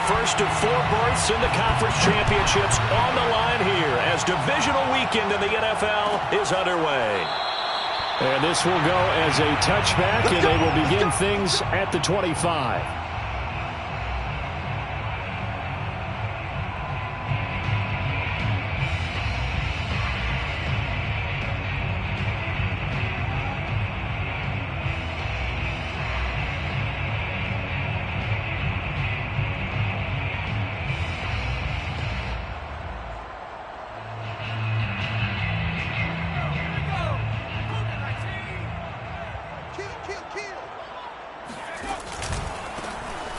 first of 4 berths in the conference championships on the line here as divisional weekend in the NFL is underway. And this will go as a touchback, and they will begin things at the 25.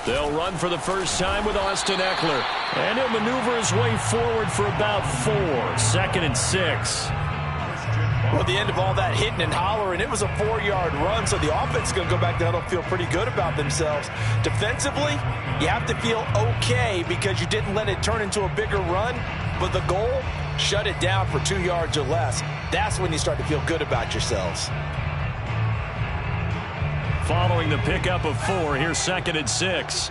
They'll run for the first time with Austin Ekeler. And he'll maneuver his way forward for about 4. 2nd and 6. Well, at the end of all that hitting and hollering, it was a 4-yard run, so the offense is going to go back down and feel pretty good about themselves. Defensively, you have to feel okay because you didn't let it turn into a bigger run, but the goal, shut it down for 2 yards or less. That's when you start to feel good about yourselves. Following the pickup of 4, here's 2nd and 6.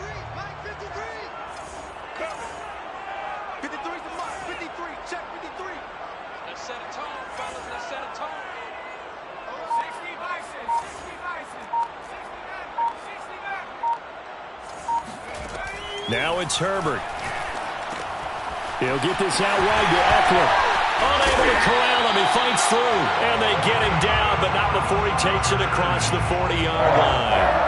Now it's Herbert. He'll get this out wide to Ekeler. Unable to corral him. He fights through. And they get him down, but not before he takes it across the 40-yard line.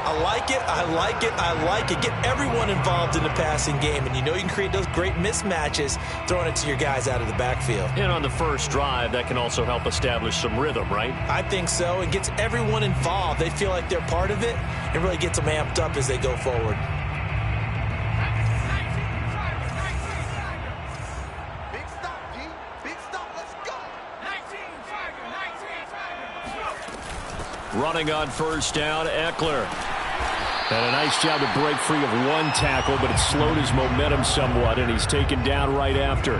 I like it, I like it, I like it. Get everyone involved in the passing game, and you know you can create those great mismatches throwing it to your guys out of the backfield. And on the first drive, that can also help establish some rhythm, right? I think so. It gets everyone involved. They feel like they're part of it. It really gets them amped up as they go forward. Running on first down, Ekeler. And a nice job to break free of 1 tackle, but it slowed his momentum somewhat, and he's taken down right after.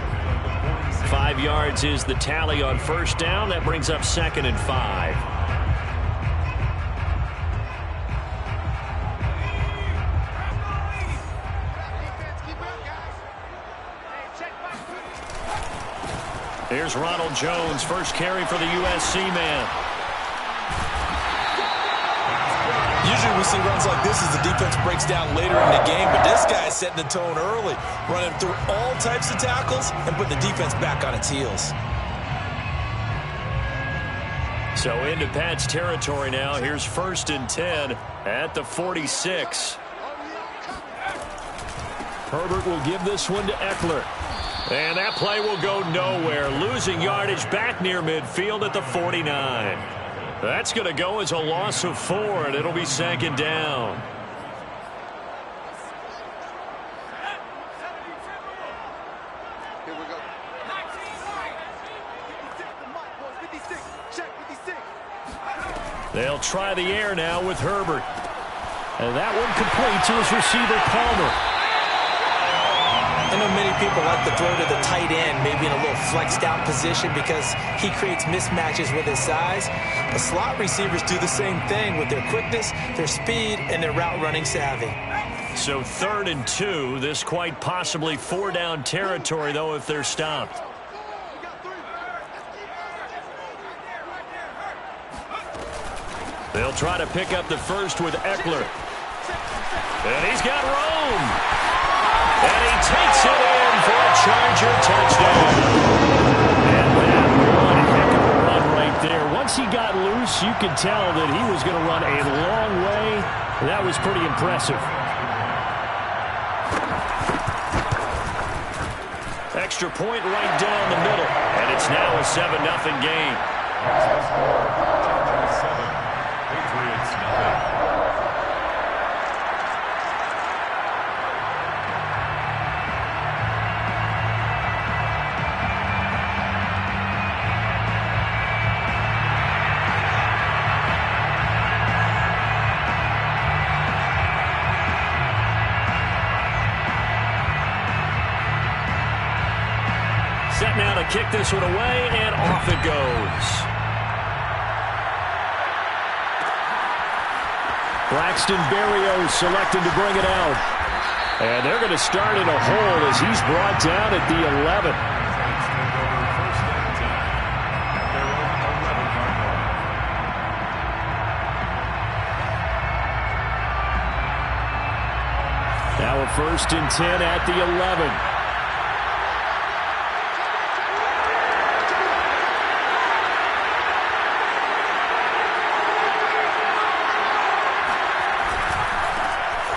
5 yards is the tally on first down. That brings up 2nd and 5. Here's Ronald Jones, first carry for the USC man. Usually we see runs like this as the defense breaks down later in the game, but this guy is setting the tone early, running through all types of tackles and putting the defense back on its heels. So into Pat's territory now. Here's 1st and 10 at the 46. Herbert will give this one to Ekeler. And that play will go nowhere, losing yardage back near midfield at the 49. That's going to go as a loss of 4, and it'll be 2nd down. They'll try the air now with Herbert. And that one complete to his receiver, Palmer. I know many people like to throw to the tight end, maybe in a little flexed out position because he creates mismatches with his size. But slot receivers do the same thing with their quickness, their speed, and their route running savvy. So 3rd and 2, this quite possibly 4-down territory, though, if they're stopped. They'll try to pick up the first with Ekeler. And he's got room. And he takes it in for a Charger touchdown. And that one heck of a run right there. Once he got loose, you could tell that he was going to run a long way. That was pretty impressive. Extra point right down the middle. And it's now a 7-0 game. Patriots nothing. Set now to kick this one away, and off it goes. Braxton Berrios selected to bring it out. And they're going to start in a hole as he's brought down at the 11. Now a 1st and 10 at the 11.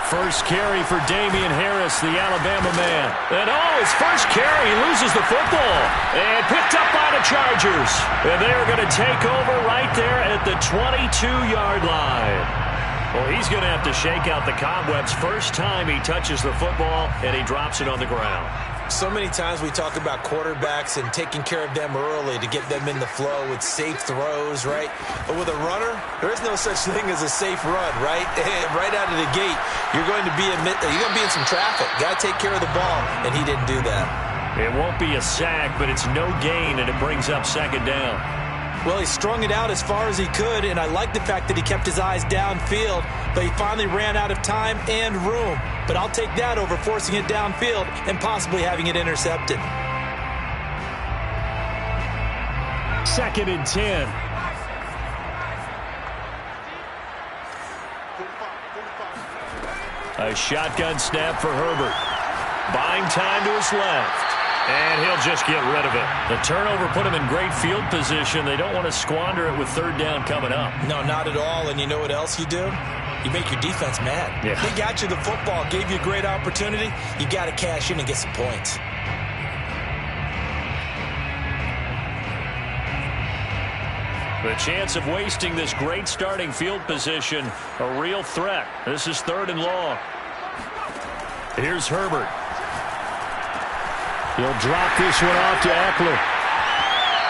First carry for Damian Harris, the Alabama man. And his first carry, he loses the football. And picked up by the Chargers. And they are going to take over right there at the 22-yard line. Well, he's going to have to shake out the cobwebs first time he touches the football, and he drops it on the ground. So many times we talk about quarterbacks and taking care of them early to get them in the flow with safe throws, right? But with a runner, there is no such thing as a safe run, right? Right out of the gate, you're going to be in some traffic. Got to take care of the ball, and he didn't do that. It won't be a sack, but it's no gain, and it brings up 2nd down. Well, he strung it out as far as he could, and I like the fact that he kept his eyes downfield, but he finally ran out of time and room. But I'll take that over forcing it downfield and possibly having it intercepted. 2nd and 10. A shotgun snap for Herbert. Buying time to his left. And he'll just get rid of it. The turnover put him in great field position. They don't want to squander it with 3rd down coming up. No, not at all. And you know what else you do? You make your defense mad. Yeah. They got you the football, gave you a great opportunity. You got to cash in and get some points. The chance of wasting this great starting field position, a real threat. This is 3rd and long. Here's Herbert. He'll drop this one off to Eckler.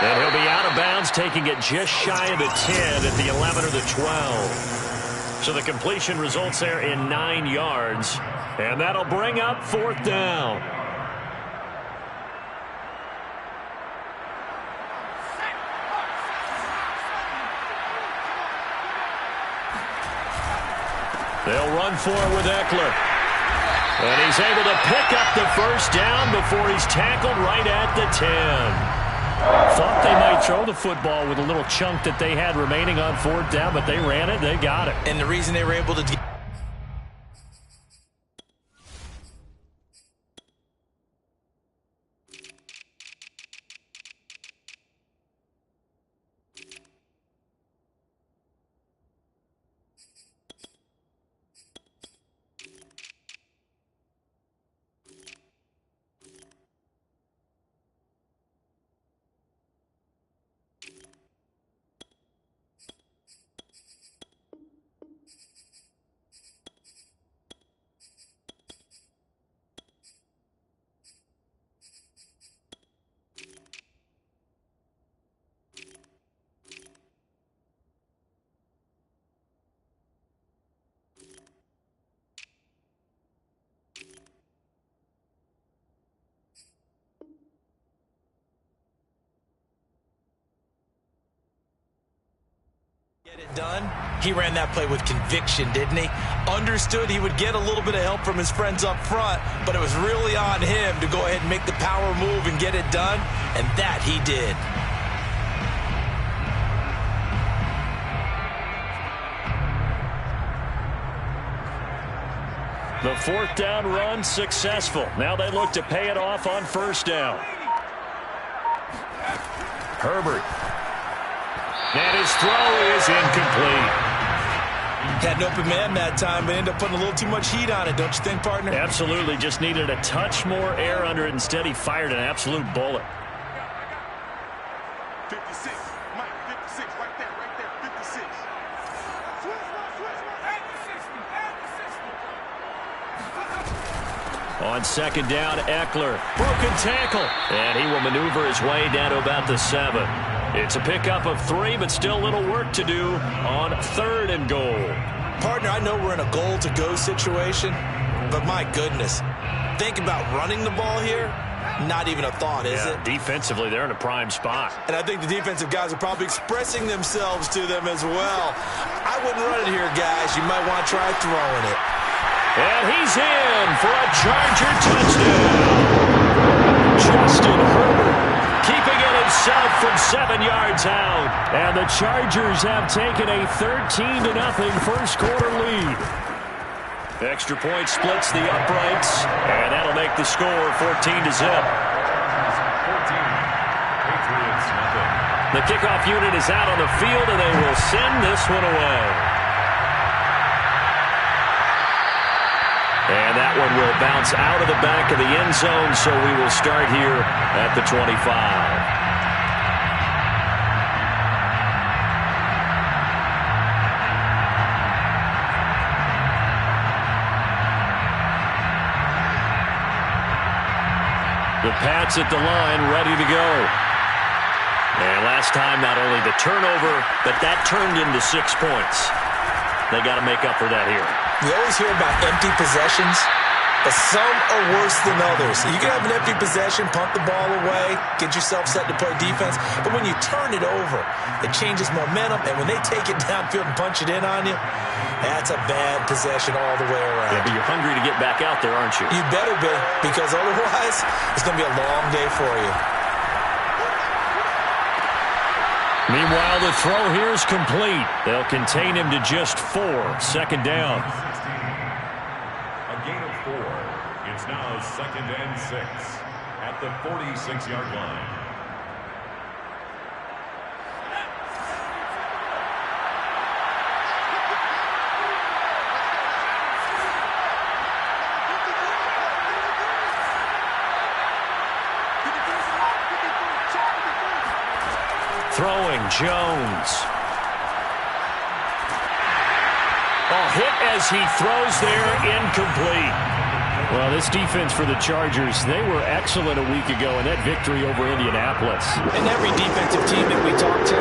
And he'll be out of bounds, taking it just shy of the 10 at the 11 or the 12. So the completion results there in 9 yards. And that'll bring up 4th down. They'll run for it with Eckler. And he's able to pick up the 1st down before he's tackled right at the 10. Thought they might throw the football with a little chunk that they had remaining on 4th down, but they ran it, they got it. And the reason they were able to get it done. He ran that play with conviction, didn't he? Understood he would get a little bit of help from his friends up front, but it was really on him to go ahead and make the power move and get it done, and that he did. The 4th down run successful. Now they look to pay it off on 1st down. Herbert. And his throw is incomplete. Had an open man that time, but ended up putting a little too much heat on it, don't you think, partner? Absolutely. Just needed a touch more air under it. Instead, he fired an absolute bullet. 56. Mike, 56. Right there. 56. On 2nd down, Eckler. Broken tackle. And he will maneuver his way down to about the 7. It's a pickup of 3, but still a little work to do on 3rd and goal. Partner, I know we're in a goal-to-go situation, but my goodness. Think about running the ball here. Not even a thought, is it? Defensively, they're in a prime spot. And I think the defensive guys are probably expressing themselves to them as well. I wouldn't run it here, guys. You might want to try throwing it. And he's in for a Charger touchdown. Justin Herbert keeping it himself from 7 yards out. And the Chargers have taken a 13-0 first quarter lead. Extra point splits the uprights, and that'll make the score 14-0. The kickoff unit is out on the field, and they will send this one away. And that one will bounce out of the back of the end zone, so we will start here at the 25. The Pats at the line, ready to go. And last time, not only the turnover, but that turned into 6 points. They got to make up for that here. We always hear about empty possessions, but some are worse than others. You can have an empty possession, punt the ball away, get yourself set to play defense, but when you turn it over, it changes momentum, and when they take it downfield and punch it in on you, that's a bad possession all the way around. Yeah, but you're hungry to get back out there, aren't you? You better be, because otherwise, it's going to be a long day for you. Meanwhile, the throw here is complete. They'll contain him to just 4. Second down. A gain of 4. It's now 2nd and 6 at the 46-yard line. Throwing, Jones. Hit as he throws there, incomplete. Well, this defense for the Chargers, they were excellent a week ago in that victory over Indianapolis. And every defensive team that we talk to,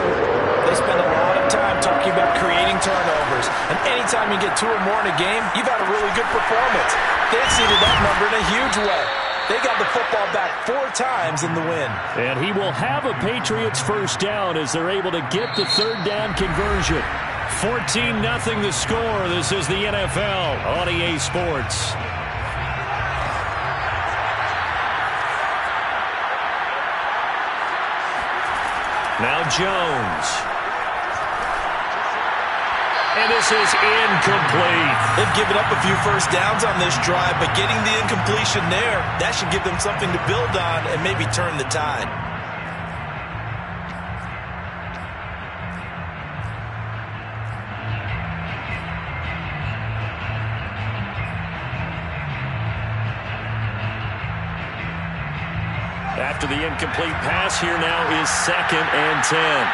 they spend a lot of time talking about creating turnovers. And anytime you get 2 or more in a game, you've had a really good performance. They exceeded that number in a huge way. They got the football back 4 times in the win. And he will have a Patriots first down as they're able to get the third down conversion. 14-0 the score. This is the NFL on EA Sports. Now Jones. And this is incomplete. They've given up a few first downs on this drive, but getting the incompletion there, that should give them something to build on and maybe turn the tide. After the incomplete pass, here now is 2nd and 10.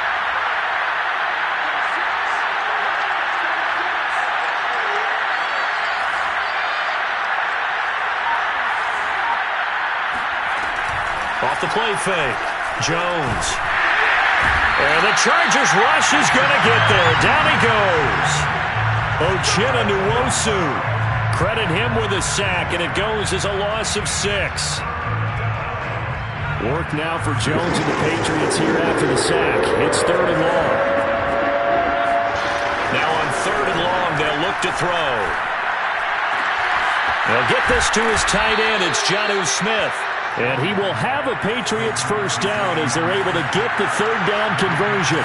Off the play fake, Jones. And the Chargers rush is going to get there. Down he goes. Uchenna Nwosu. Credit him with a sack, and it goes as a loss of 6. Work now for Jones and the Patriots here after the sack. It's 3rd and long. Now on 3rd and long, they'll look to throw. They'll get this to his tight end. It's Jonnu Smith. And he will have a Patriots first down as they're able to get the third down conversion.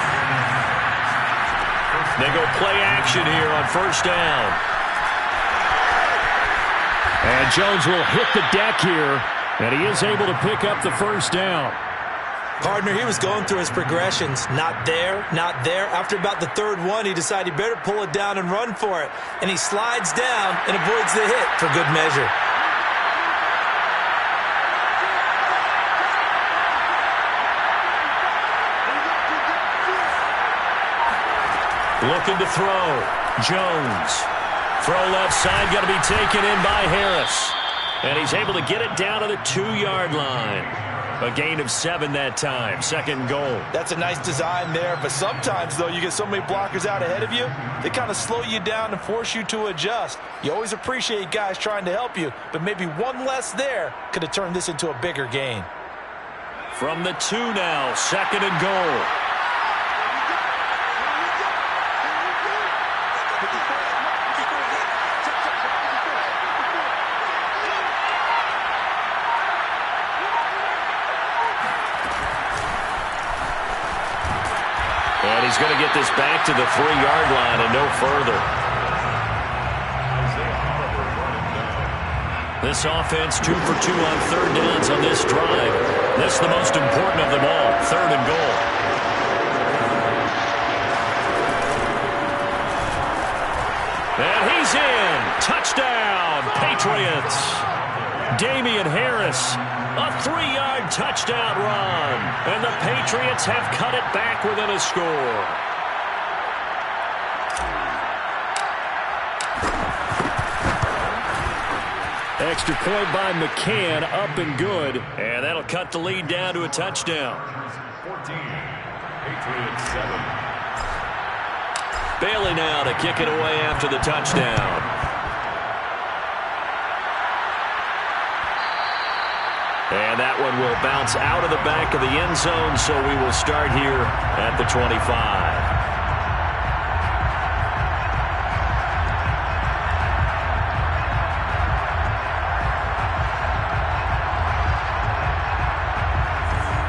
They go play action here on first down. And Jones will hit the deck here, and he is able to pick up the first down. Partner, he was going through his progressions. Not there, not there. After about the 3rd one, he decided he better pull it down and run for it. And he slides down and avoids the hit for good measure. Looking to throw. Jones. Throw left side, got to be taken in by Harris. And he's able to get it down to the 2-yard line. A gain of 7 that time. 2nd goal. That's a nice design there, but sometimes, though, you get so many blockers out ahead of you, they kind of slow you down and force you to adjust. You always appreciate guys trying to help you, but maybe one less there could have turned this into a bigger gain. From the 2 now, 2nd and goal. He's going to get this back to the 3-yard line and no further. This offense 2 for 2 on third downs on this drive. This is the most important of them all, 3rd and goal. And he's in. Touchdown, Patriots. Damien Harris, a 3-yard touchdown run. And the Patriots have cut it back within a score. Extra point by McCann, up and good. And that'll cut the lead down to a touchdown. 14, Patriots 7. Bailey now to kick it away after the touchdown. And that one will bounce out of the back of the end zone, so we will start here at the 25.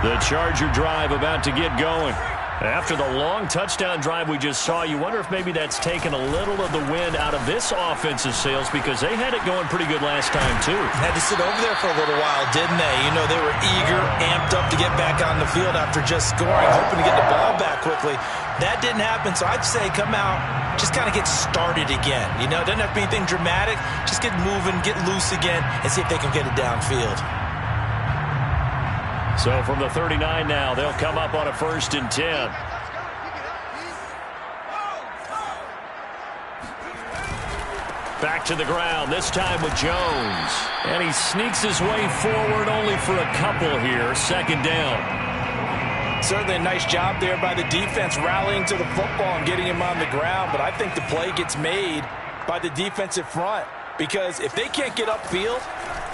The Charger drive about to get going. After the long touchdown drive we just saw, you wonder if maybe that's taken a little of the wind out of this offensive sails because they had it going pretty good last time, too. Had to sit over there for a little while, didn't they? You know, they were eager, amped up to get back on the field after just scoring, hoping to get the ball back quickly. That didn't happen, so I'd say come out, just kind of get started again. You know, it doesn't have to be anything dramatic. Just get moving, get loose again, and see if they can get it downfield. So from the 39 now, they'll come up on a 1st and 10. Back to the ground, this time with Jones. And he sneaks his way forward only for a couple here. 2nd down. Certainly a nice job there by the defense rallying to the football and getting him on the ground. But I think the play gets made by the defensive front. Because if they can't get upfield,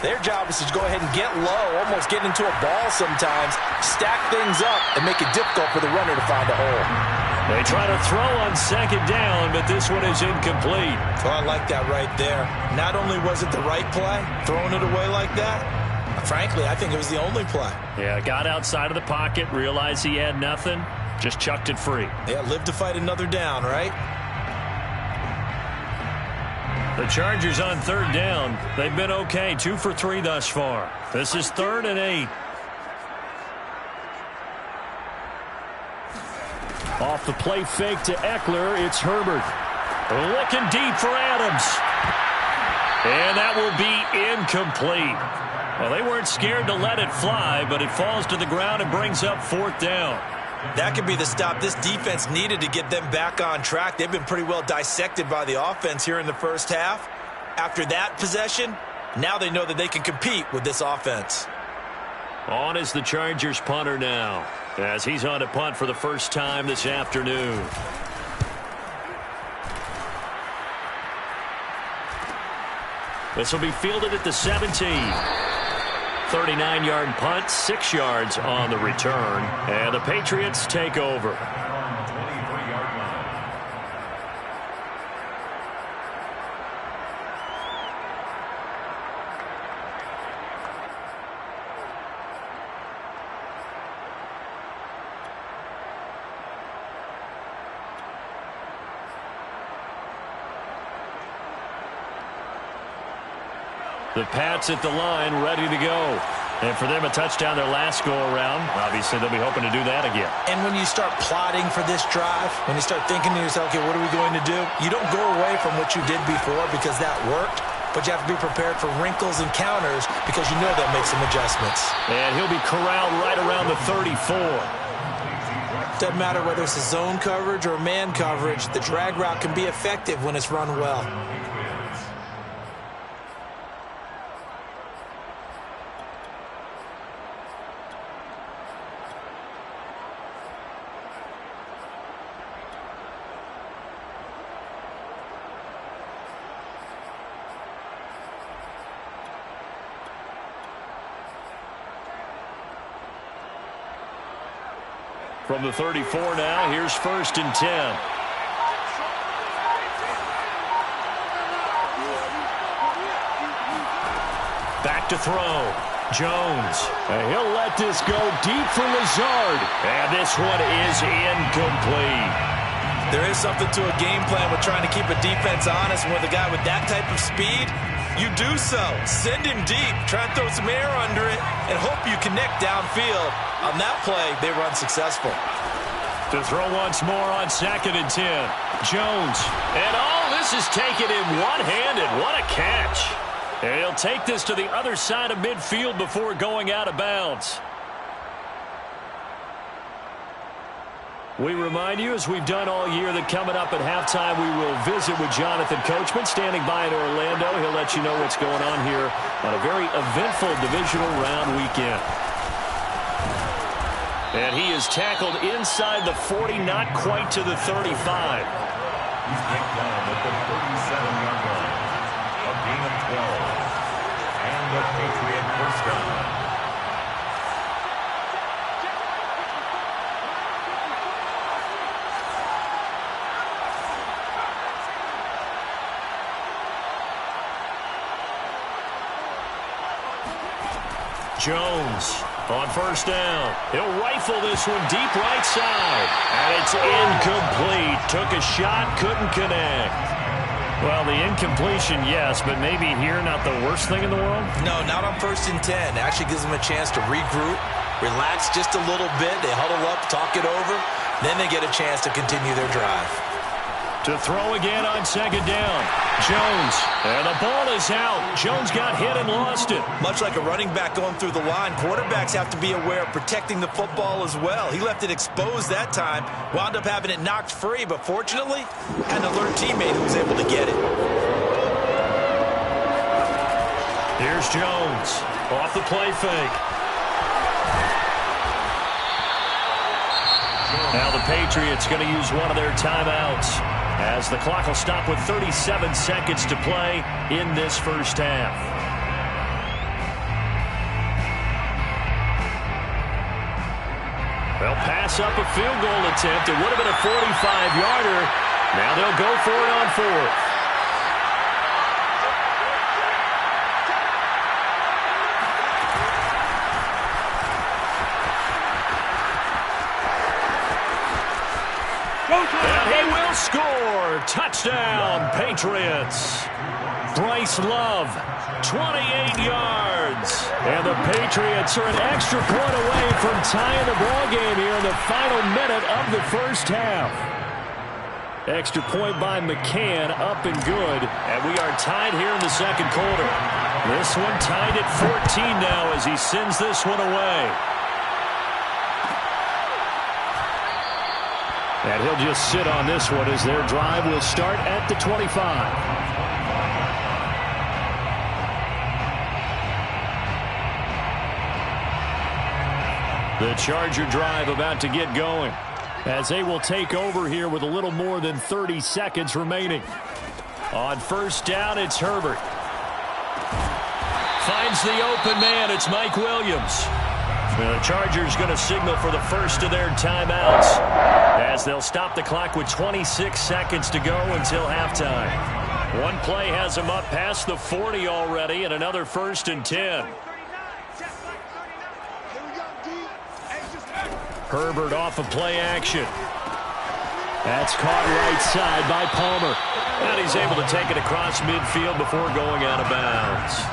their job is to go ahead and get low, almost get into a ball sometimes, stack things up, and make it difficult for the runner to find a hole. They try to throw on 2nd down, but this one is incomplete. Oh, I like that right there. Not only was it the right play, throwing it away like that, frankly, I think it was the only play. Yeah, got outside of the pocket, realized he had nothing, just chucked it free. Yeah, live to fight another down, right? The Chargers on 3rd down. They've been okay, 2 for 3 thus far. This is 3rd and 8. Off the play fake to Eckler, it's Herbert. Looking deep for Adams. And that will be incomplete. Well, they weren't scared to let it fly, but it falls to the ground and brings up 4th down. That could be the stop this defense needed to get them back on track. They've been pretty well dissected by the offense here in the first half. After that possession, now they know that they can compete with this offense. On is the Chargers punter now, as he's on to punt for the first time this afternoon. This will be fielded at the 17. 39-yard punt, 6 yards on the return, and the Patriots take over. 23-yard line. The Pats at the line, ready to go. And for them, a touchdown their last go-around. Obviously, they'll be hoping to do that again. And when you start plotting for this drive, when you start thinking to yourself, okay, what are we going to do? You don't go away from what you did before because that worked, but you have to be prepared for wrinkles and counters because you know they'll make some adjustments. And he'll be corralled right around the 34. Doesn't matter whether it's a zone coverage or man coverage, the drag route can be effective when it's run well. From the 34 now, here's 1st and 10. Back to throw. Jones. He'll let this go deep for Lazard. And this one is incomplete. There is something to a game plan with trying to keep a defense honest. And with a guy with that type of speed, you do so. Send him deep. Try and throw some air under it and hope you connect downfield. On that play, they run successful. To throw once more on 2nd and 10. Jones. And this is taken in one-handed. What a catch. And he'll take this to the other side of midfield before going out of bounds. We remind you, as we've done all year, that coming up at halftime, we will visit with Jonathan Coachman standing by in Orlando. He'll let you know what's going on here on a very eventful divisional round weekend. And he is tackled inside the 40, not quite to the 35. He's kicked down at the 37-yard line. A gain of 12. And the Patriot first down. Jones on first down. He'll rifle this one deep right side. And it's incomplete. Took a shot, couldn't connect. Well, the incompletion, yes, but maybe here not the worst thing in the world? No, not on 1st and 10. Actually gives them a chance to regroup, relax just a little bit. They huddle up, talk it over. Then they get a chance to continue their drive. To throw again on 2nd down. Jones. And the ball is out. Jones got hit and lost it. Much like a running back going through the line, quarterbacks have to be aware of protecting the football as well. He left it exposed that time, wound up having it knocked free, but fortunately, had an alert teammate who was able to get it. Here's Jones. Off the play fake. Now the Patriots going to use one of their timeouts, as the clock will stop with 37 seconds to play in this first half. They'll pass up a field goal attempt. It would have been a 45-yarder. Now they'll go for it on 4th. And he will score. Touchdown, Patriots. Bryce Love, 28 yards. And the Patriots are an extra point away from tying the ball game here in the final minute of the first half. Extra point by McCann, up and good. And we are tied here in the second quarter. This one tied at 14 now as he sends this one away. And he'll just sit on this one as their drive will start at the 25. The Charger drive about to get going, as they will take over here with a little more than 30 seconds remaining. On first down, it's Herbert. Finds the open man. It's Mike Williams. The Chargers going to signal for the first of their timeouts, as they'll stop the clock with 26 seconds to go until halftime. One play has them up past the 40 already, and another 1st and 10. Herbert off of play action. That's caught right side by Palmer. And he's able to take it across midfield before going out of bounds.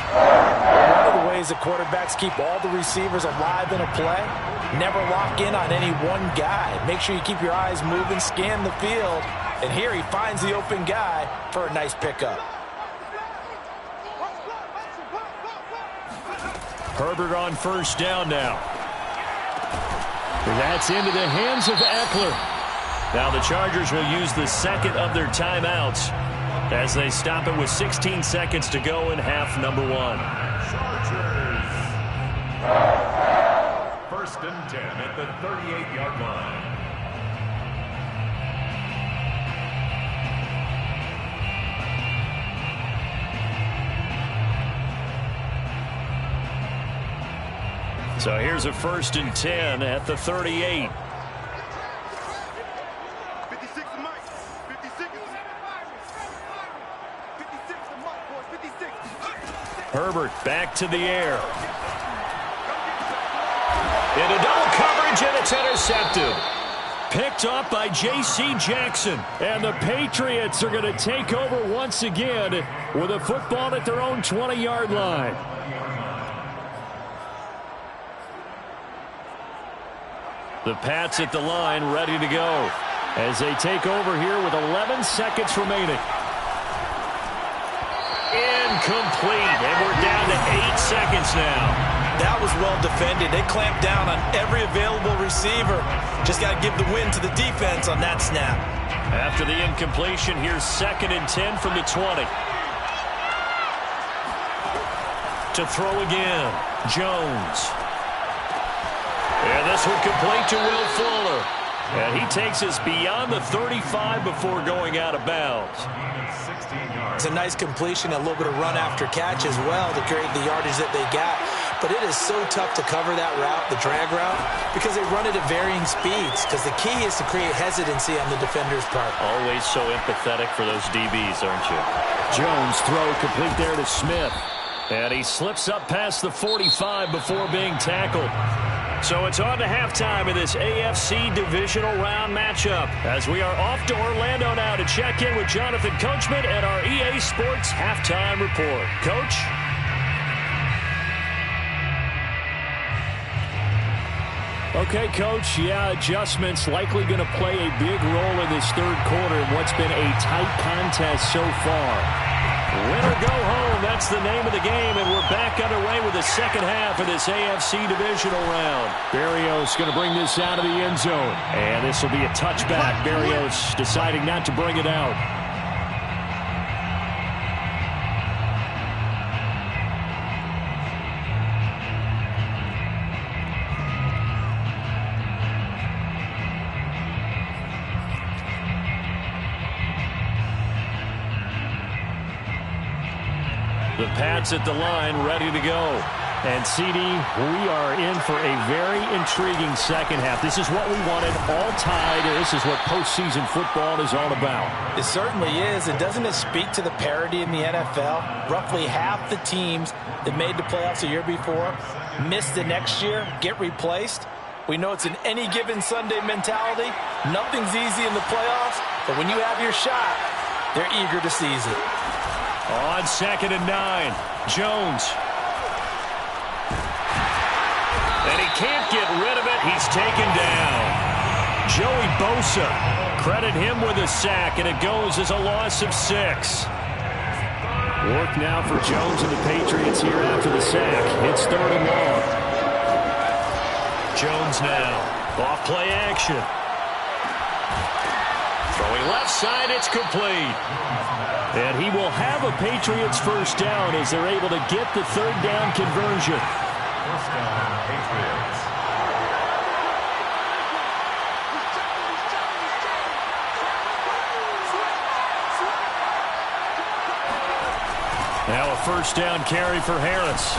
One of the ways that quarterbacks keep all the receivers alive in a play, never lock in on any one guy. Make sure you keep your eyes moving, scan the field. And here he finds the open guy for a nice pickup. Herbert on first down now. That's into the hands of Eckler. Now the Chargers will use the second of their timeouts as they stop it with 16 seconds to go in half number 1. Chargers. 1st and 10 at the 38-yard line. So here's a 1st and 10 at the 38. 56 to Mike. 56. 56 to Mike, boys. 56. Herbert back to the air. Into double coverage, and it's intercepted. Picked off by J.C. Jackson. And the Patriots are going to take over once again with a football at their own 20-yard line. The Pats at the line, ready to go as they take over here with 11 seconds remaining. Incomplete, and we're down to 8 seconds now. That was well defended. They clamped down on every available receiver. Just got to give the win to the defense on that snap. After the incompletion, here's 2nd and 10 from the 20. To throw again, Jones. And this one complete to Will Fuller. And he takes us beyond the 35 before going out of bounds. It's a nice completion, a little bit of run after catch as well to create the yardage that they got. But it is so tough to cover that route, the drag route, because they run it at varying speeds. Because the key is to create hesitancy on the defender's part. Always so empathetic for those DBs, aren't you? Jones throw complete there to Smith. And he slips up past the 45 before being tackled. So it's on to halftime in this AFC divisional round matchup as we are off to Orlando now to check in with Jonathan Coachman at our EA Sports Halftime Report. Coach? Okay, Coach, yeah, adjustments likely going to play a big role in this third quarter in what's been a tight contest so far. Win or go home, that's the name of the game, and we're back underway with the second half of this AFC divisional round. Berrios going to bring this out of the end zone, and this will be a touchback. Berrios deciding not to bring it out. The Pats at the line, ready to go. And, CD, we are in for a very intriguing second half. This is what we wanted, all tied. This is what postseason football is all about. It certainly is. And doesn't it speak to the parity in the NFL? Roughly half the teams that made the playoffs a year before miss the next year, get replaced. We know it's an any given Sunday mentality. Nothing's easy in the playoffs, but when you have your shot, they're eager to seize it. On 2nd and 9, Jones. And he can't get rid of it. He's taken down. Joey Bosa, credit him with a sack, and it goes as a loss of 6. Work now for Jones and the Patriots here after the sack. It's 3rd and long. Jones now, off play action. Throwing left side, it's complete. And he will have a Patriots first down as they're able to get the 3rd down conversion. First down, Patriots. Now a first down carry for Harris.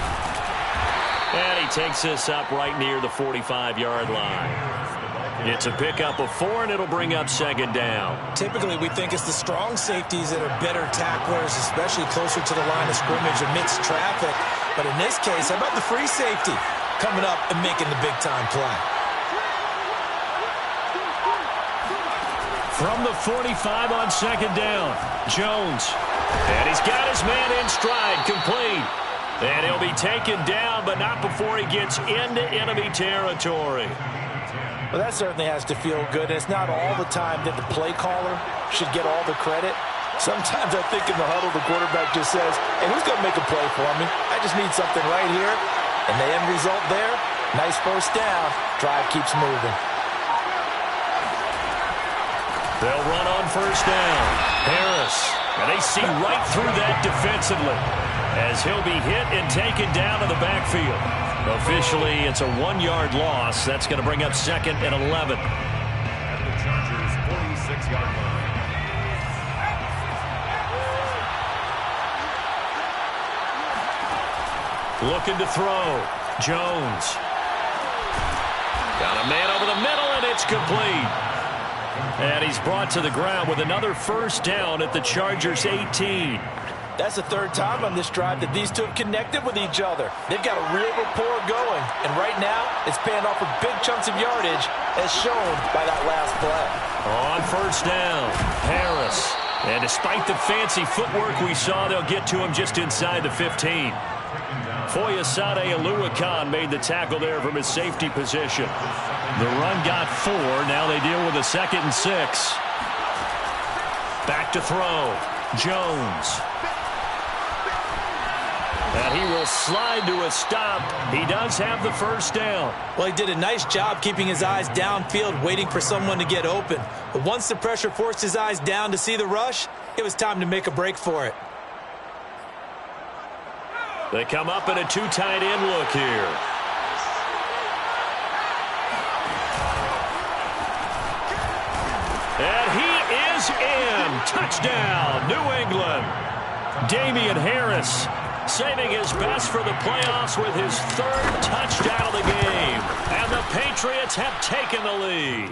And he takes this up right near the 45-yard line. It's a pickup of 4, and it'll bring up 2nd down. Typically, we think it's the strong safeties that are better tacklers, especially closer to the line of scrimmage amidst traffic. But in this case, how about the free safety coming up and making the big-time play? From the 45 on 2nd down, Jones. And he's got his man in stride, complete. And he'll be taken down, but not before he gets into enemy territory. Well, that certainly has to feel good. And it's not all the time that the play caller should get all the credit. Sometimes I think in the huddle, the quarterback just says, hey, who's going to make a play for me? I just need something right here. And the end result there, nice first down. Drive keeps moving. They'll run on first down. Harris. And they see right through that defensively as he'll be hit and taken down to the backfield. Officially, it's a 1-yard loss. That's going to bring up 2nd and 11. At the Chargers' 46-yard line. Looking to throw. Jones. Got a man over the middle, and it's complete. And he's brought to the ground with another first down at the Chargers' 18. That's the third time on this drive that these two have connected with each other. They've got a real rapport going, and right now it's paying off with big chunks of yardage, as shown by that last play. On first down, Harris. And despite the fancy footwork we saw, they'll get to him just inside the 15. Foyesade Oluwakan made the tackle there from his safety position. The run got 4. Now they deal with a 2nd and 6. Back to throw. Jones. And he will slide to a stop. He does have the first down. Well, he did a nice job keeping his eyes downfield, waiting for someone to get open. But once the pressure forced his eyes down to see the rush, it was time to make a break for it. They come up in a 2 tight end look here. And he is in. Touchdown, New England. Damian Harris saving his best for the playoffs with his 3rd touchdown of the game. And the Patriots have taken the lead.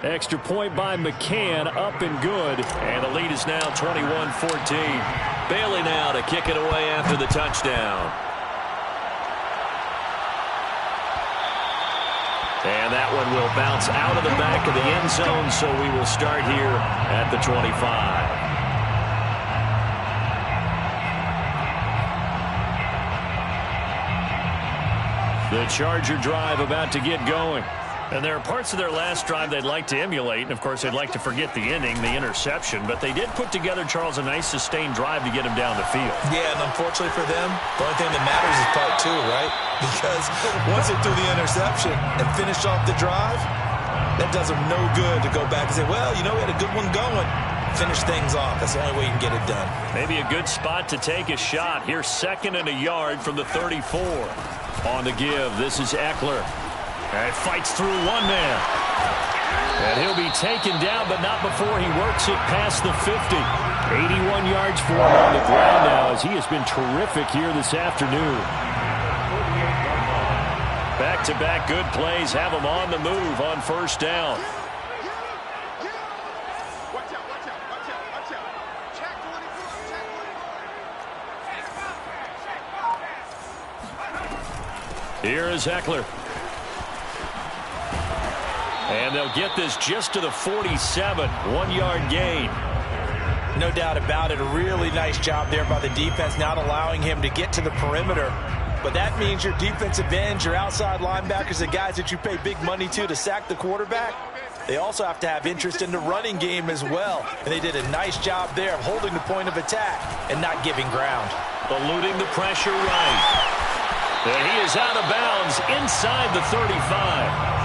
Extra point by McCann, up and good. And the lead is now 21-14. Bailey now to kick it away after the touchdown. And that one will bounce out of the back of the end zone, so we will start here at the 25. The Charger drive about to get going. And there are parts of their last drive they'd like to emulate. And, of course, they'd like to forget the ending, the interception. But they did put together, Charles, a nice sustained drive to get him down the field. Yeah, and unfortunately for them, the only thing that matters is part 2, right? Because once they threw the interception and finished off the drive, that does them no good to go back and say, well, you know, we had a good one going. Finish things off. That's the only way you can get it done. Maybe a good spot to take a shot. Here's 2nd and a yard from the 34. On the give, this is Eckler. And fights through one man. And he'll be taken down, but not before he works it past the 50. 81 yards for him on the ground now, as he has been terrific here this afternoon. Back-to-back good plays have him on the move on first down. Watch out, watch out, watch out, watch out. Check 24, check 24. Here is Eckler. And they'll get this just to the 47. 1-yard gain. No doubt about it. A really nice job there by the defense, not allowing him to get to the perimeter. But that means your defensive ends, your outside linebackers, the guys that you pay big money to sack the quarterback, they also have to have interest in the running game as well. And they did a nice job there of holding the point of attack and not giving ground. Eluding the pressure right. And he is out of bounds inside the 35.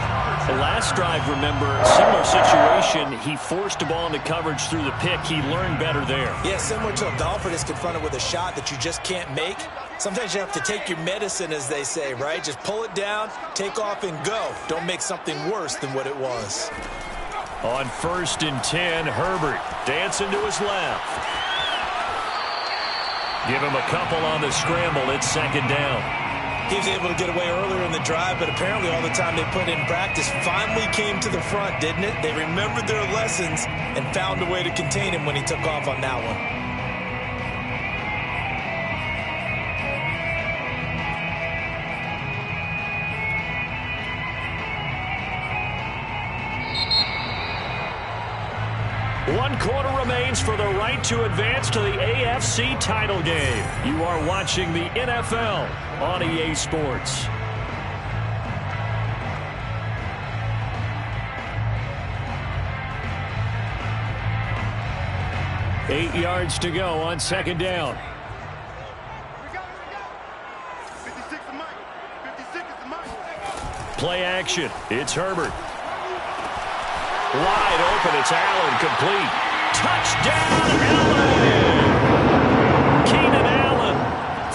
The last drive, remember, similar situation. He forced the ball into coverage through the pick. He learned better there. Yeah, similar to a golfer that's confronted with a shot that you just can't make. Sometimes you have to take your medicine, as they say, right? Just pull it down, take off, and go. Don't make something worse than what it was. On 1st and 10, Herbert dancing to his left. Give him a couple on the scramble. It's 2nd down. He was able to get away earlier in the drive, but apparently all the time they put in practice finally came to the front, didn't it? They remembered their lessons and found a way to contain him when he took off on that one. One quarter remains for the right to advance to the AFC title game. You are watching the NFL on EA Sports. Eight yards to go on 2nd down. 56 is Mike. 56 is Mike. Play action. It's Herbert. Wide open, it's Allen, complete. Touchdown, Allen! Keenan Allen,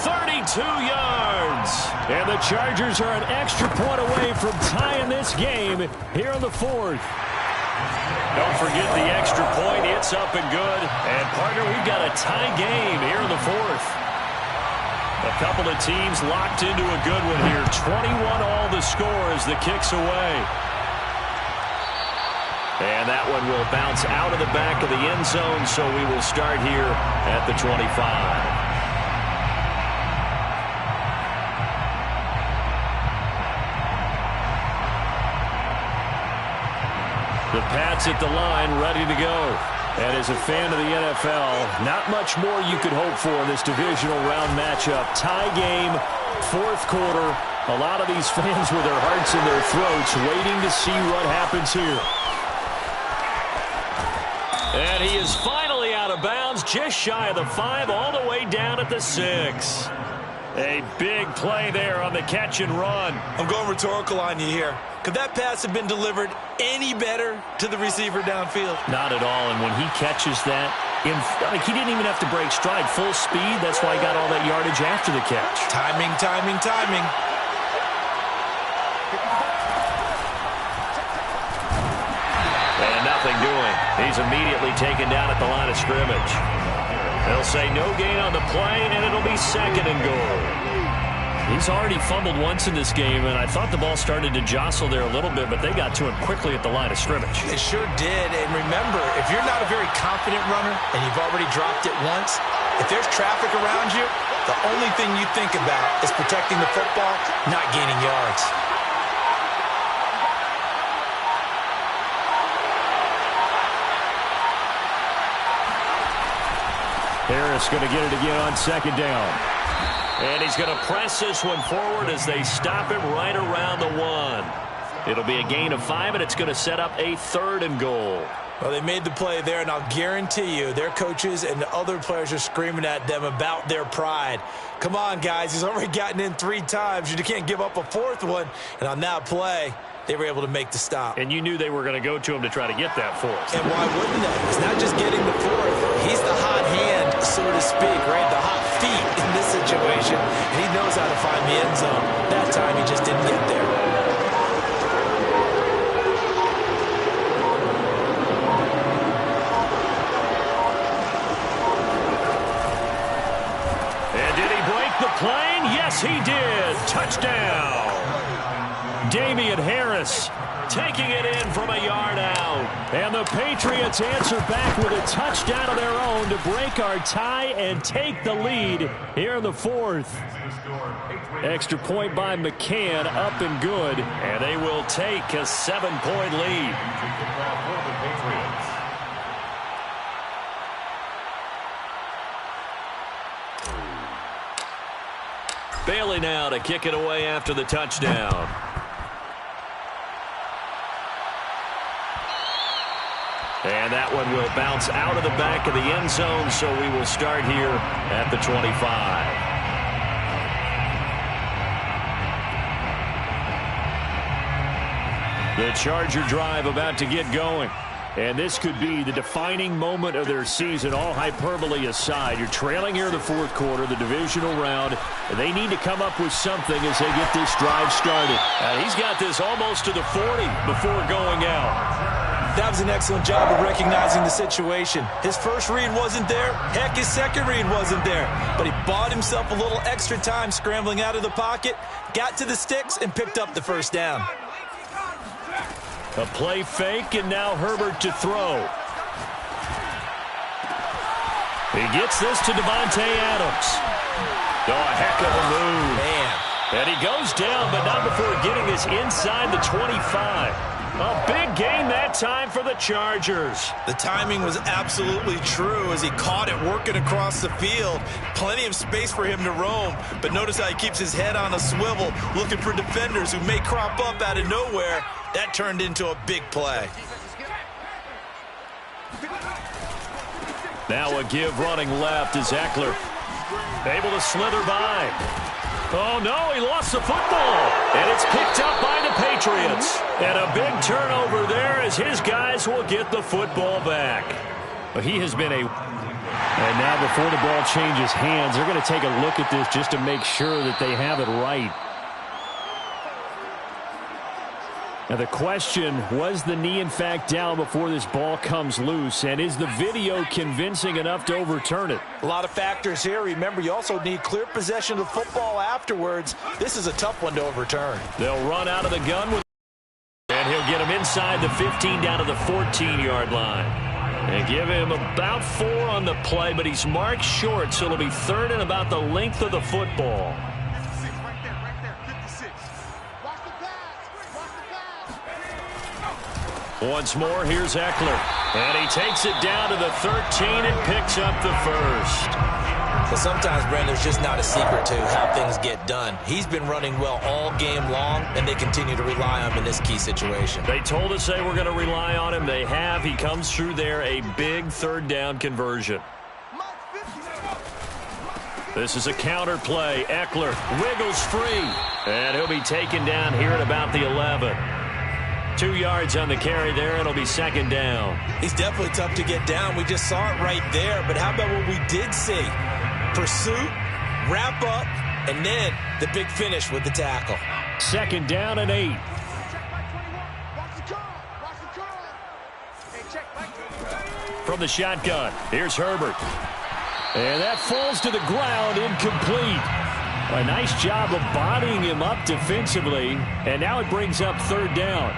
32 yards. And the Chargers are an extra point away from tying this game here in the 4th. Don't forget the extra point, it's up and good. And, partner, we've got a tie game here in the 4th. A couple of teams locked into a good one here. 21 all the score as the kick's away. And that one will bounce out of the back of the end zone, so we will start here at the 25. The Pats at the line, ready to go. And as a fan of the NFL, not much more you could hope for in this divisional round matchup. Tie game, fourth quarter. A lot of these fans with their hearts in their throats waiting to see what happens here. And he is finally out of bounds, just shy of the 5, all the way down at the 6. A big play there on the catch and run. I'm going rhetorical on you here. Could that pass have been delivered any better to the receiver downfield? Not at all, and when he catches that, he didn't even have to break stride. Full speed, that's why he got all that yardage after the catch. Timing, timing, timing. And nothing doing. He's immediately taken down at the line of scrimmage. They'll say no gain on the play, and it'll be 2nd and goal. He's already fumbled once in this game, and I thought the ball started to jostle there a little bit, but they got to him quickly at the line of scrimmage. They sure did, and remember, if you're not a very confident runner and you've already dropped it once, if there's traffic around you, the only thing you think about is protecting the football, not gaining yards. Harris going to get it again on 2nd down. And he's going to press this one forward as they stop him right around the 1. It'll be a gain of 5, and it's going to set up a 3rd and goal. Well, they made the play there, and I'll guarantee you their coaches and the other players are screaming at them about their pride. Come on, guys. He's already gotten in 3 times. You can't give up a 4th one. And on that play, they were able to make the stop. And you knew they were going to go to him to try to get that 4th. And why wouldn't they? It's not just getting the 4th. He's the hot hand, so to speak, right? The hot feet in this situation. And he knows how to find the end zone. That time he just didn't get there. And did he break the plane? Yes, he did. Touchdown. Damien Harris taking it in from a yard out. And the Patriots answer back with a touchdown of their own to break our tie and take the lead here in the 4th. Extra point by McCann, up and good. And they will take a 7-point lead. Bailey now to kick it away after the touchdown. And that one will bounce out of the back of the end zone, so we will start here at the 25. The Charger drive about to get going. And this could be the defining moment of their season, all hyperbole aside. You're trailing here in the 4th quarter, the divisional round, and they need to come up with something as they get this drive started. He's got this almost to the 40 before going out. That was an excellent job of recognizing the situation. His first read wasn't there. Heck, his second read wasn't there. But he bought himself a little extra time scrambling out of the pocket, got to the sticks, and picked up the 1st down. A play fake, and now Herbert to throw. He gets this to Devontae Adams. Oh, a heck of a move. Man. And he goes down, but not before getting this inside the 25. A big gain that time for the Chargers. The timing was absolutely true as he caught it working across the field. Plenty of space for him to roam, but notice how he keeps his head on a swivel, looking for defenders who may crop up out of nowhere. That turned into a big play. Now a give running left is Eckler. Able to slither by. Oh, no, he lost the football. And it's picked up by the Patriots. And a big turnover there as his guys will get the football back. But he has been a... And now before the ball changes hands, they're going to take a look at this just to make sure that they have it right. Now the question, was the knee in fact down before this ball comes loose? And is the video convincing enough to overturn it? A lot of factors here. Remember, you also need clear possession of the football afterwards. This is a tough one to overturn. They'll run out of the gun with... And he'll get him inside the 15 down to the 14-yard line. They give him about 4 on the play, but he's marked short, so it'll be third and about the length of the football. 56, right there, 56. Watch the pass. Once more, here's Eckler. And he takes it down to the 13 and picks up the first. But sometimes, Brent, there's just not a secret to how things get done. He's been running well all game long, and they continue to rely on him in this key situation. They told us they were going to rely on him. They have. He comes through there, a big third down conversion. This is a counter play. Eckler wiggles free, and he'll be taken down here at about the 11. 2 yards on the carry there. It'll be second down. He's definitely tough to get down. We just saw it right there. But how about what we did see? Pursuit, wrap up, and then the big finish with the tackle. Second down and 8. From the shotgun, here's Herbert. And that falls to the ground, incomplete. A nice job of bodying him up defensively, and now it brings up third down.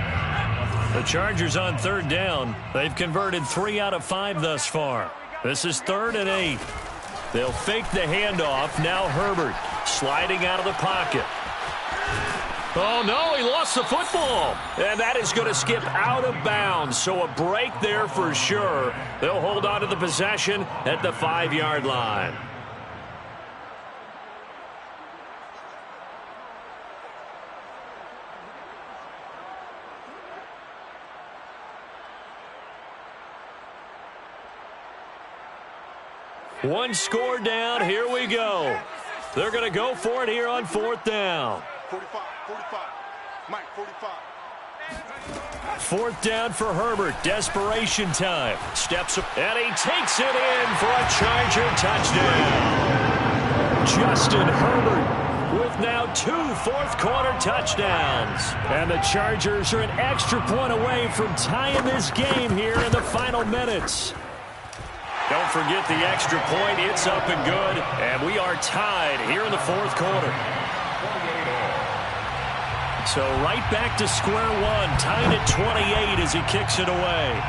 The Chargers on third down. They've converted 3 out of 5 thus far. This is third and 8. They'll fake the handoff. Now Herbert sliding out of the pocket. Oh, no, he lost the football. And that is going to skip out of bounds. So a break there for sure. They'll hold on to the possession at the 5-yard line. One score down. Here we go. They're going to go for it here on fourth down. 45. Mike, 45. Fourth down for Herbert. Desperation time. Steps up, and he takes it in for a Charger touchdown. Justin Herbert with now 2 fourth-quarter touchdowns. And the Chargers are an extra point away from tying this game here in the final minutes. Don't forget the extra point. It's up and good. And we are tied here in the fourth quarter. So right back to square one. Tied at 28 as he kicks it away.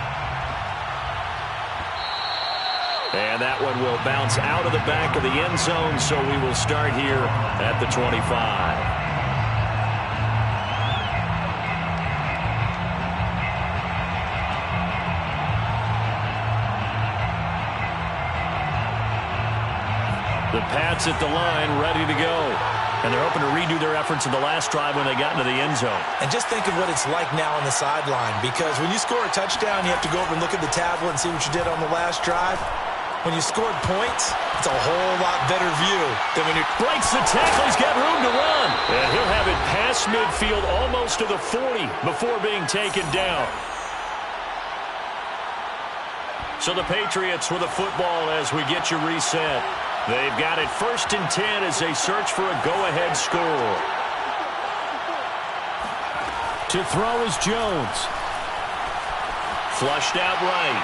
And that one will bounce out of the back of the end zone. So we will start here at the 25. The Pats at the line, ready to go. And they're hoping to redo their efforts in the last drive when they got into the end zone. And just think of what it's like now on the sideline, because when you score a touchdown, you have to go over and look at the tablet and see what you did on the last drive. When you scored points, it's a whole lot better view than when you... Breaks the tackle, he's got room to run. And he'll have it past midfield almost to the 40 before being taken down. So the Patriots with a football as we get you reset. They've got it 1st and 10 as they search for a go-ahead score. To throw is Jones. Flushed out right.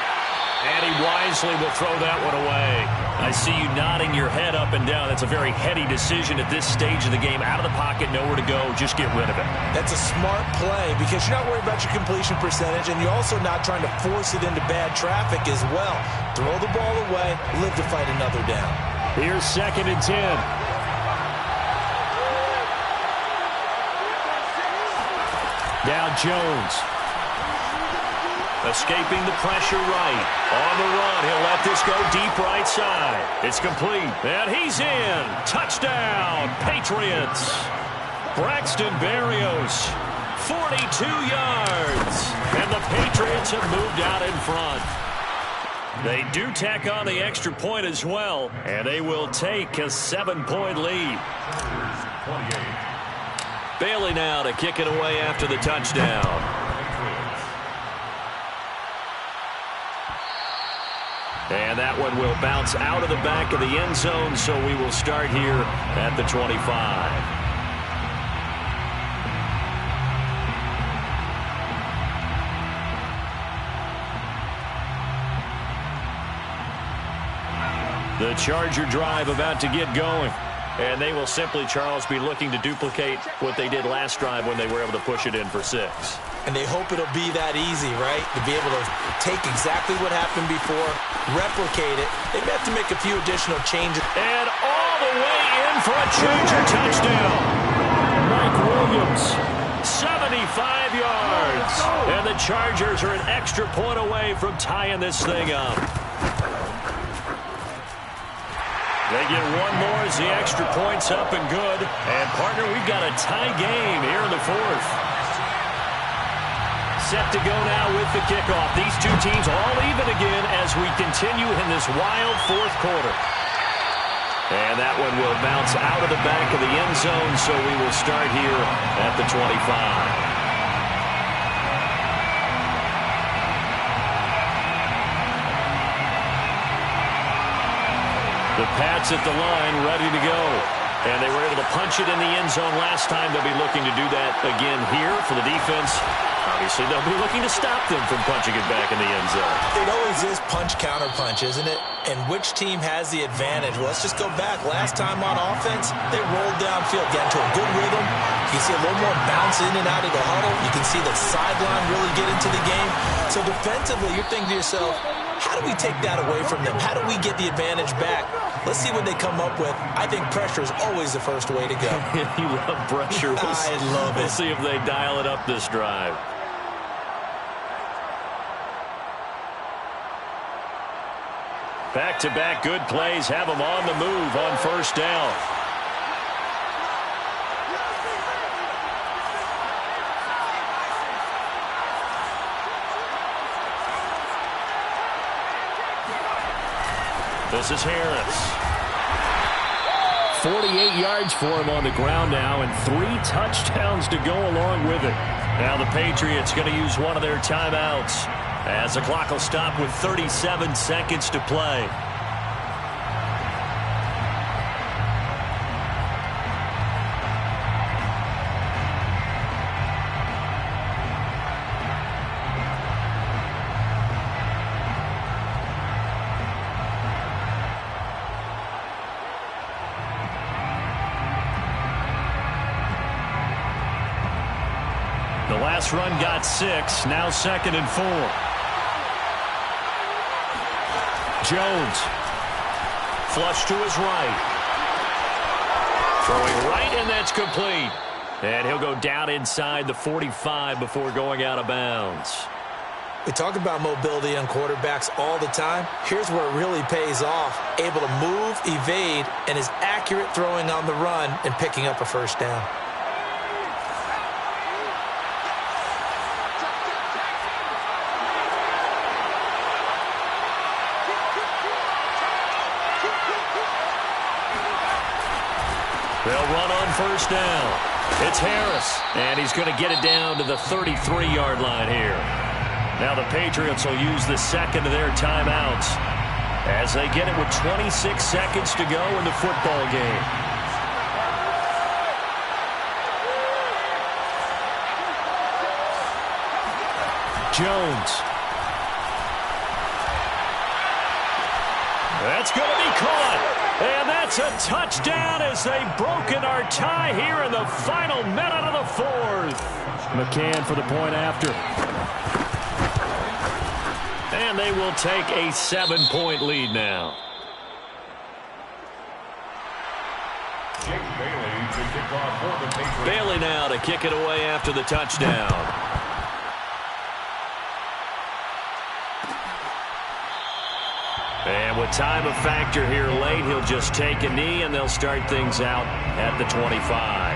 And he wisely will throw that one away. I see you nodding your head up and down. That's a very heady decision at this stage of the game. Out of the pocket, nowhere to go. Just get rid of it. That's a smart play because you're not worried about your completion percentage, and you're also not trying to force it into bad traffic as well. Throw the ball away, live to fight another down. Here's 2nd and 10. Now Jones. Escaping the pressure right. On the run, he'll let this go deep right side. It's complete, and he's in. Touchdown, Patriots. Braxton Berrios, 42 yards. And the Patriots have moved out in front. They do tack on the extra point as well, and they will take a 7-point lead. 28. Bailey now to kick it away after the touchdown. And that one will bounce out of the back of the end zone, so we will start here at the 25. The Charger drive about to get going. And they will simply, Charles, be looking to duplicate what they did last drive when they were able to push it in for 6. And they hope it'll be that easy, right? To be able to take exactly what happened before, replicate it. They may have to make a few additional changes. And all the way in for a Charger touchdown. Mike Williams, 75 yards. And the Chargers are an extra point away from tying this thing up. They get one more as the extra point's up and good. And, partner, we've got a tie game here in the fourth. Set to go now with the kickoff. These two teams all even again as we continue in this wild fourth quarter. And that one will bounce out of the back of the end zone, so we will start here at the 25. The Pats at the line, ready to go. And they were able to punch it in the end zone last time. They'll be looking to do that again here for the defense. Obviously, they'll be looking to stop them from punching it back in the end zone. It always is punch-counter-punch, isn't it? And which team has the advantage? Well, let's just go back. Last time on offense, they rolled downfield, got into a good rhythm. You can see a little more bounce in and out of the huddle. You can see the sideline really get into the game. So defensively, you're thinking to yourself, how do we take that away from them? How do we get the advantage back? Let's see what they come up with. I think pressure is always the first way to go. You love pressure. I love it. We'll see if they dial it up this drive. Back-to-back good plays have them on the move on first down. This is Harris. 48 yards for him on the ground now and 3 touchdowns to go along with it. Now the Patriots going to use one of their timeouts as the clock will stop with 37 seconds to play. The last run got 6, now 2nd and 4. Jones. Flush to his right. Throwing right, and that's complete. And he'll go down inside the 45 before going out of bounds. We talk about mobility on quarterbacks all the time. Here's where it really pays off. Able to move, evade, and is accurate throwing on the run and picking up a first down. They'll run on first down. It's Harris, and he's going to get it down to the 33-yard line here. Now the Patriots will use the second of their timeouts as they get it with 26 seconds to go in the football game. Jones. That's going to be caught. And that's a touchdown as they've broken our tie here in the final minute of the fourth. McCann for the point after. And they will take a 7-point lead now. Jake Bailey to kick off for the Patriots. Bailey now to kick it away after the touchdown. And with time a factor here late, he'll just take a knee, and they'll start things out at the 25.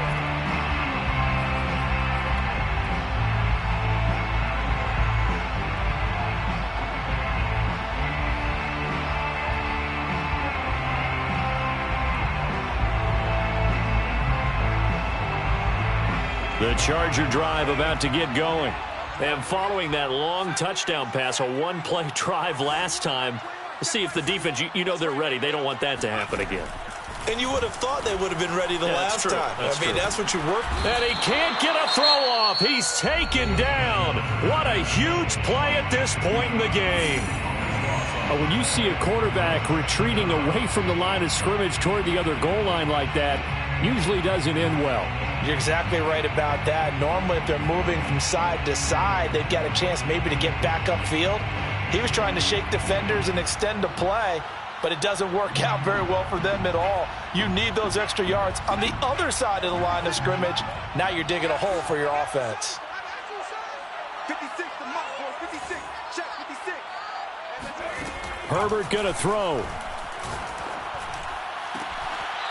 The Charger drive about to get going. And following that long touchdown pass, a one-play drive last time, see if the defense, you know they're ready. They don't want that to happen again. And you would have thought they would have been ready the last time. That's what you work. And he can't get a throw off. He's taken down. What a huge play at this point in the game. When you see a quarterback retreating away from the line of scrimmage toward the other goal line like that, usually doesn't end well. You're exactly right about that. Normally, if they're moving from side to side, they've got a chance maybe to get back upfield. He was trying to shake defenders and extend the play, but it doesn't work out very well for them at all. You need those extra yards on the other side of the line of scrimmage. Now you're digging a hole for your offense. 56 to mark, boys. 56. Check 56. Herbert going to throw.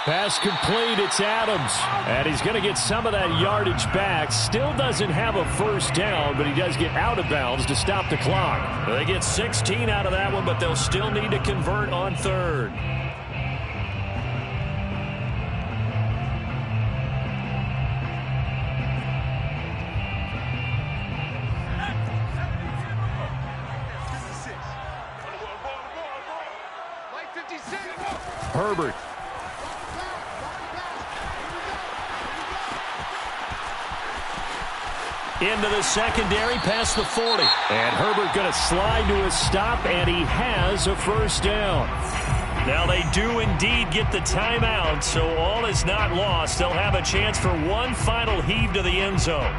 Pass complete, it's Adams. And he's going to get some of that yardage back. Still doesn't have a first down, but he does get out of bounds to stop the clock. They get 16 out of that one, but they'll still need to convert on third. Herbert. Into the secondary, past the 40. And Herbert going to slide to a stop, and he has a first down. Now they do indeed get the timeout, so all is not lost. They'll have a chance for one final heave to the end zone.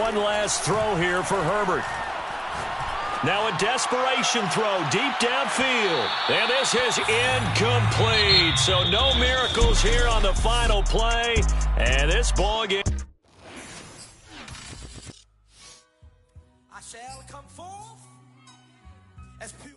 One last throw here for Herbert. Now a desperation throw deep downfield. And this is incomplete. So no miracles here on the final play. And this ball game. I shall come forth as pure.